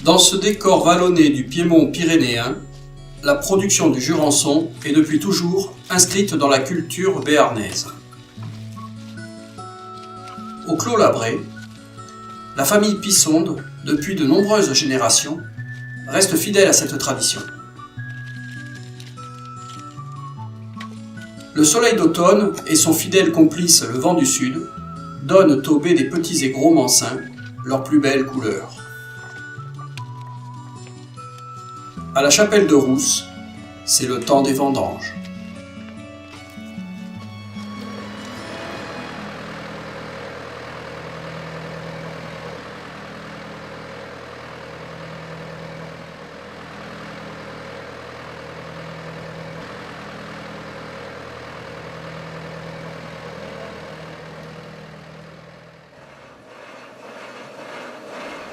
Dans ce décor vallonné du piémont pyrénéen, la production du Jurançon est depuis toujours inscrite dans la culture béarnaise. Au Clos Labré, la famille Pissonde, depuis de nombreuses générations, reste fidèle à cette tradition. Le soleil d'automne et son fidèle complice le vent du sud donnent aux baies des petits et gros mansins leurs plus belles couleurs. À la chapelle de Rousse, c'est le temps des vendanges.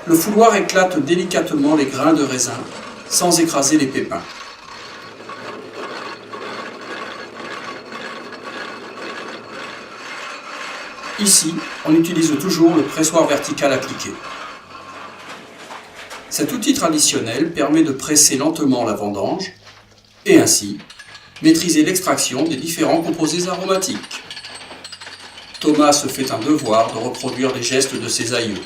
Le fouloir éclate délicatement les grains de raisin, sans écraser les pépins. Ici, on utilise toujours le pressoir vertical appliqué. Cet outil traditionnel permet de presser lentement la vendange et ainsi maîtriser l'extraction des différents composés aromatiques. Thomas se fait un devoir de reproduire les gestes de ses aïeux.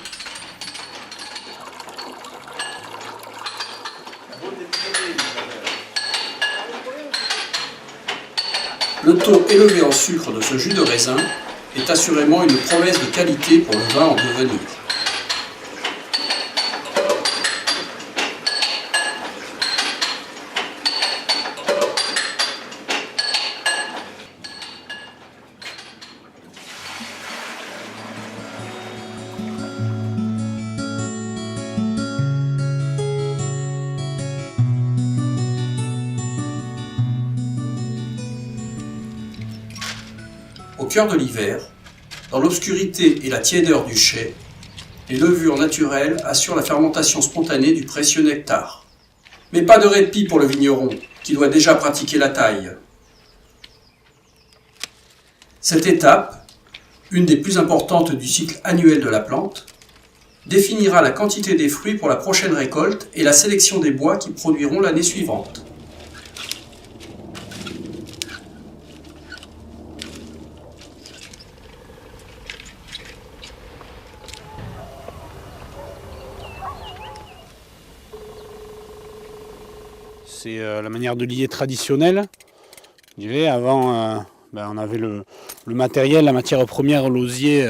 Le taux élevé en sucre de ce jus de raisin est assurément une promesse de qualité pour le vin en devenir. Au cœur de l'hiver, dans l'obscurité et la tiédeur du chai, les levures naturelles assurent la fermentation spontanée du précieux nectar. Mais pas de répit pour le vigneron, qui doit déjà pratiquer la taille. Cette étape, une des plus importantes du cycle annuel de la plante, définira la quantité des fruits pour la prochaine récolte et la sélection des bois qui produiront l'année suivante. C'est la manière de lier traditionnelle. Je dirais, avant, on avait le matériel, la matière première, l'osier,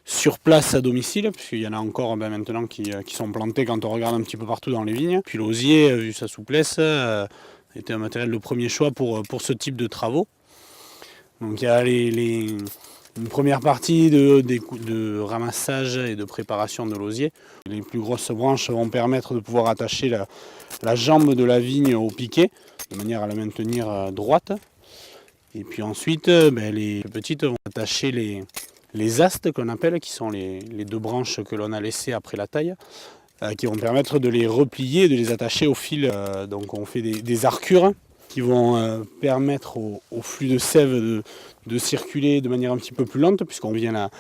sur place à domicile, puisqu'il y en a encore maintenant qui sont plantés quand on regarde un petit peu partout dans les vignes. Puis l'osier, vu sa souplesse, était un matériel de premier choix pour ce type de travaux. Donc il y a une première partie de ramassage et de préparation de l'osier. Les plus grosses branches vont permettre de pouvoir attacher la jambe de la vigne au piquet, de manière à la maintenir droite. Et puis ensuite, les petites vont attacher les astes qu'on appelle, qui sont les deux branches que l'on a laissées après la taille, qui vont permettre de les replier et de les attacher au fil. Donc on fait des arcures qui vont permettre au flux de sève de circuler de manière un petit peu plus lente, puisqu'on vient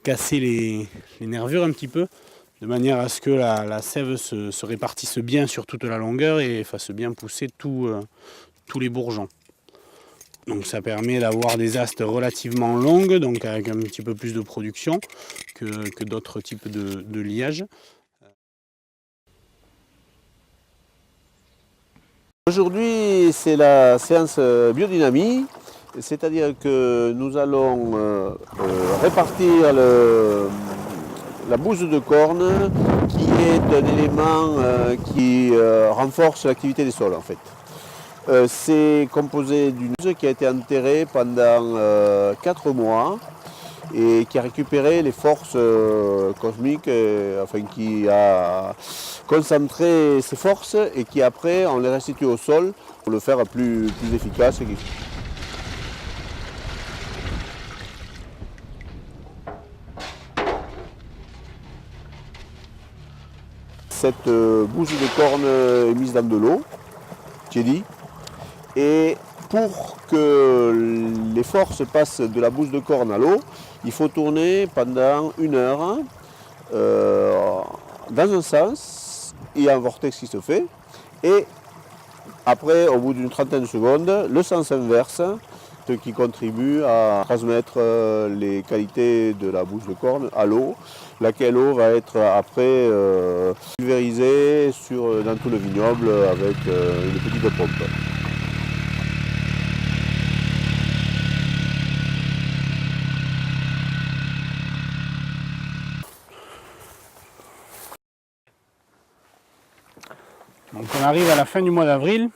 casser les nervures un petit peu, de manière à ce que la sève se répartisse bien sur toute la longueur et fasse bien pousser tous les bourgeons. Donc ça permet d'avoir des astes relativement longues, donc avec un petit peu plus de production que d'autres types de liage. Aujourd'hui, c'est la séance biodynamie, c'est-à-dire que nous allons répartir la bouse de corne, qui est un élément qui renforce l'activité des sols en fait. C'est composé d'une bouse qui a été enterrée pendant 4 mois et qui a récupéré les forces cosmiques, qui a concentré ses forces et qui après on les restitue au sol pour le faire plus efficace. Cette bouse de corne est mise dans de l'eau tiédie et pour que les forces passent de la bouse de corne à l'eau, il faut tourner pendant 1 heure dans un sens il y a un vortex qui se fait. Et après, au bout d'une trentaine de secondes, le sens inverse, ce qui contribue à transmettre les qualités de la bouse de corne à l'eau, laquelle eau va être après pulvérisée dans tout le vignoble avec une petite pompe. Donc on arrive à la fin du mois d'avril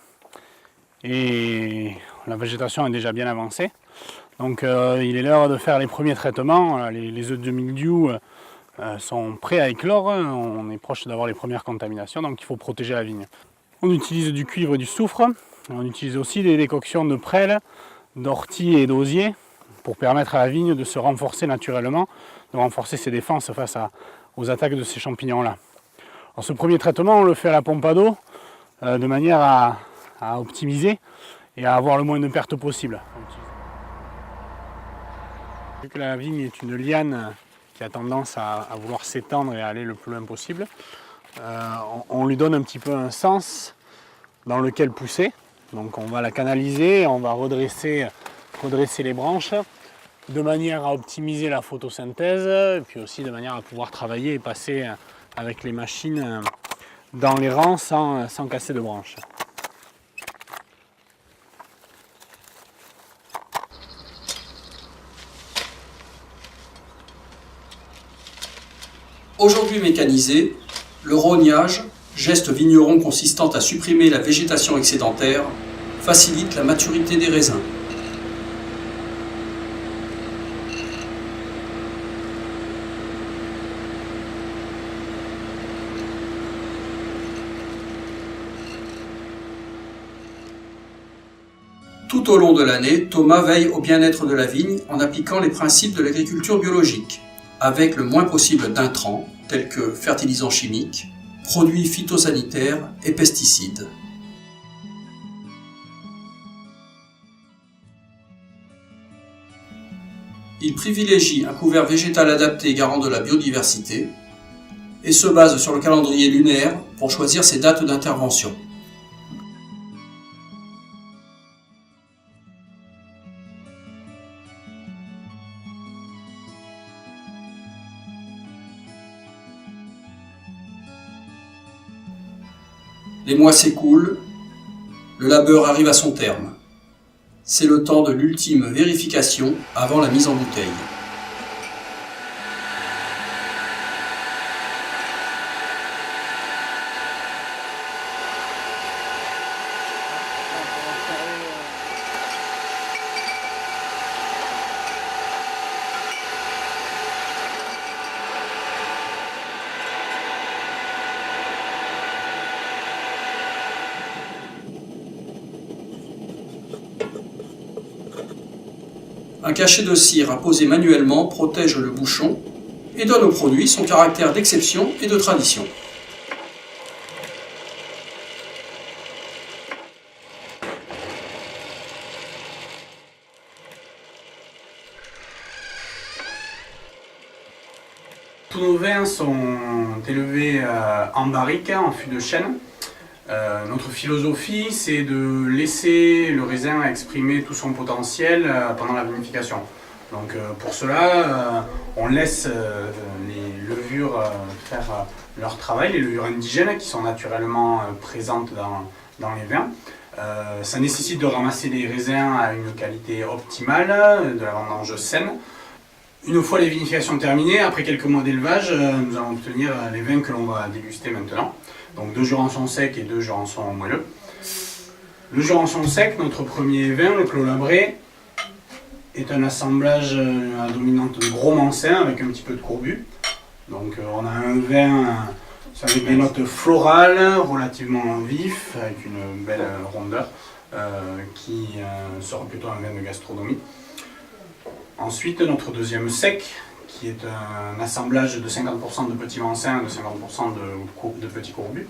et la végétation est déjà bien avancée. Donc il est l'heure de faire les premiers traitements. Les œufs de mildiou sont prêts à éclore. On est proche d'avoir les premières contaminations, donc il faut protéger la vigne. On utilise du cuivre et du soufre. On utilise aussi des décoctions de prêle, d'ortie et d'osier pour permettre à la vigne de se renforcer naturellement, de renforcer ses défenses face aux attaques de ces champignons-là. Alors, ce premier traitement, on le fait à la pompe à d'eau de manière à optimiser et à avoir le moins de pertes possible. Vu que la vigne est une liane qui a tendance à vouloir s'étendre et à aller le plus loin possible, on lui donne un petit peu un sens dans lequel pousser. Donc on va la canaliser, on va redresser les branches de manière à optimiser la photosynthèse et puis aussi de manière à pouvoir travailler et passer avec les machines dans les rangs sans casser de branches. Aujourd'hui mécanisé, le rognage, geste vigneron consistant à supprimer la végétation excédentaire, facilite la maturité des raisins. Tout au long de l'année, Thomas veille au bien-être de la vigne en appliquant les principes de l'agriculture biologique, avec le moins possible d'intrants, tels que fertilisants chimiques, produits phytosanitaires et pesticides. Il privilégie un couvert végétal adapté garant de la biodiversité et se base sur le calendrier lunaire pour choisir ses dates d'intervention. Les mois s'écoulent, le labeur arrive à son terme. C'est le temps de l'ultime vérification avant la mise en bouteille. Un cachet de cire à poser manuellement protège le bouchon et donne au produit son caractère d'exception et de tradition. Tous nos vins sont élevés en barrique, en fût de chêne. Notre philosophie, c'est de laisser le raisin exprimer tout son potentiel pendant la vinification. Donc pour cela, on laisse les levures faire leur travail, les levures indigènes qui sont naturellement présentes dans les vins. Ça nécessite de ramasser des raisins à une qualité optimale, de la vendange saine. Une fois les vinifications terminées, après quelques mois d'élevage, nous allons obtenir les vins que l'on va déguster maintenant. Donc 2 jurançons secs et 2 jurançons moelleux. Le jurançon sec, notre premier vin, le Clos Labré, est un assemblage à dominante de gros mancin avec un petit peu de courbu. Donc on a un vin avec des notes florales relativement vifs, avec une belle rondeur, qui sera plutôt un vin de gastronomie. Ensuite, notre deuxième sec, qui est un assemblage de 50% de petits mancins et de 50% de petits courbus,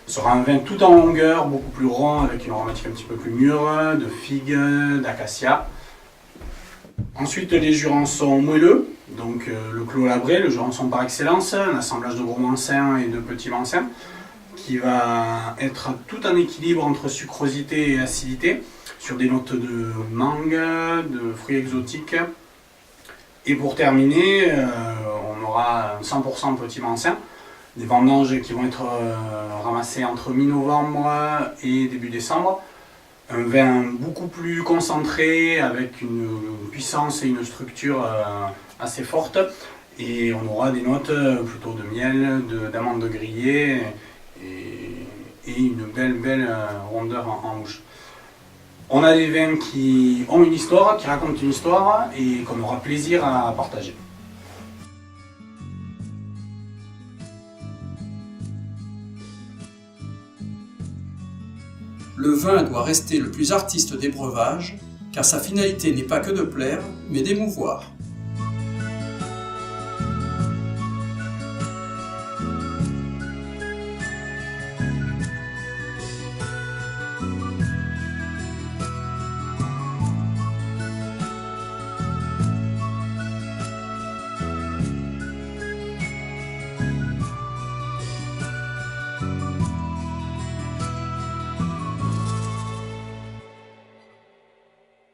sera un vin tout en longueur, beaucoup plus rond, avec une aromatique un petit peu plus mûre, de figues, d'acacia. Ensuite, les jurançons moelleux, donc le Clos Labré, le jurançon par excellence, un assemblage de gros mancins et de petits mancins, qui va être tout en équilibre entre sucrosité et acidité, sur des notes de mangue, de fruits exotiques. Et pour terminer, on aura 100% petit mancin, des vendanges qui vont être ramassées entre mi-novembre et début décembre. Un vin beaucoup plus concentré, avec une puissance et une structure assez forte. Et on aura des notes plutôt de miel, d'amandes grillées et une belle rondeur en bouche. On a des vins qui ont une histoire, qui racontent une histoire et qu'on aura plaisir à partager. Le vin doit rester le plus artiste des breuvages, car sa finalité n'est pas que de plaire, mais d'émouvoir.